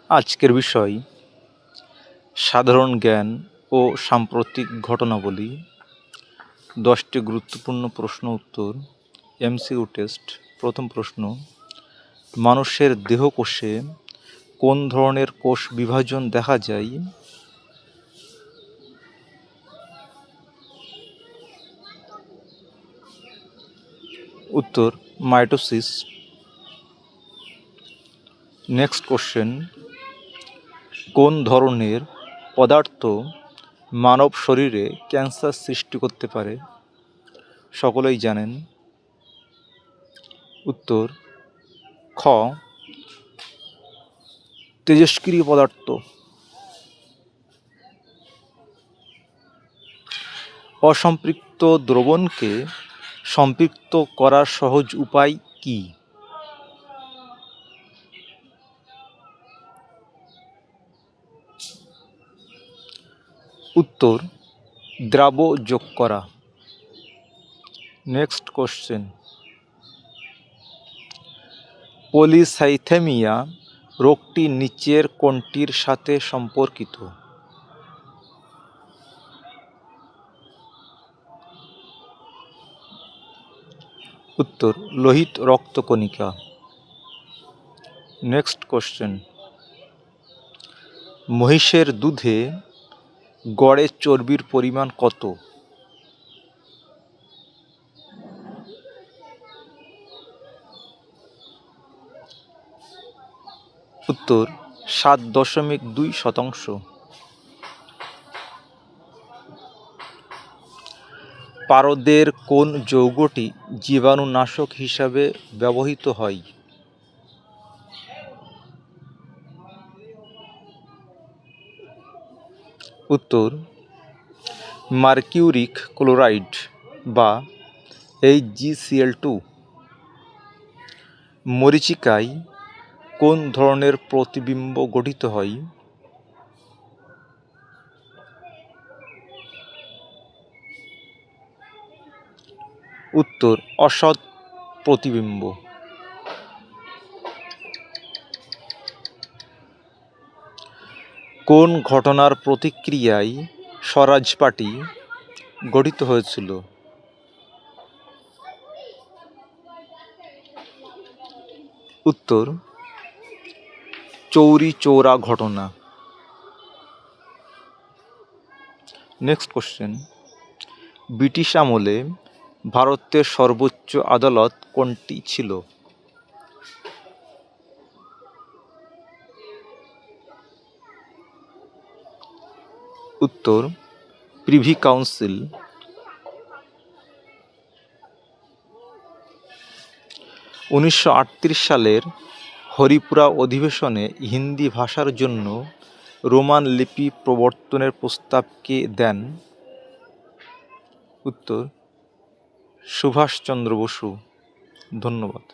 আজকের বিষয় সাধারণ জ্ঞান ও সাম্প্রতিক ঘটনাবলী। 10টি গুরুত্বপূর্ণ প্রশ্ন উত্তর, এমসিকিউ টেস্ট। প্রথম প্রশ্ন, মানুষের দেহকোষে কোন ধরনের কোষ বিভাজন দেখা যায়? উত্তর, মাইটোসিস। নেক্সট কোশ্চেন, কোন ধরনের পদার্থ মানব শরীরে ক্যান্সার সৃষ্টি করতে পারে? সকলেই জানেন। উত্তর, খ, তেজস্ক্রিয় পদার্থ। অসম্পৃক্ত দ্রবণকে সম্পৃক্ত করার সহজ উপায় কি? উত্তর, দ্রাব্য যোগ করা। নেক্সট কোশ্চেন, পলিসাইথেমিয়া রোগটি নিচের কোনটির সাথে সম্পর্কিত? উত্তর, লোহিত রক্তকণিকা। নেক্সট কোশ্চেন, মহিষের দুধে গড়ে চর্বির পরিমাণ কত? উত্তর, 7.2%। পারদের কোন যৌগটি জীবাণুনাশক হিসাবে ব্যবহৃত হয়? উত্তর, মার্কিউরিক ক্লোরাইড বা HgCl2। মরীচিকায় কোন ধরনের প্রতিবিম্ব গঠিত হয়? উত্তর, অসৎ প্রতিবিম্ব। কোন ঘটনার প্রতিক্রিয়ায় স্বরাজ পার্টি গঠিত হয়েছিল? উত্তর, চৌরি চৌরা ঘটনা। নেক্সট কোশ্চেন, ব্রিটিশ আমলে ভারতের সর্বোচ্চ আদালত কোনটি ছিল? উত্তর, প্রিভি কাউন্সিল। 1938 সালের হরিপুরা অধিবেশনে হিন্দি ভাষার জন্য রোমান লিপি প্রবর্তনের প্রস্তাব কে দেন? উত্তর, সুভাষচন্দ্র বসু। ধন্যবাদ।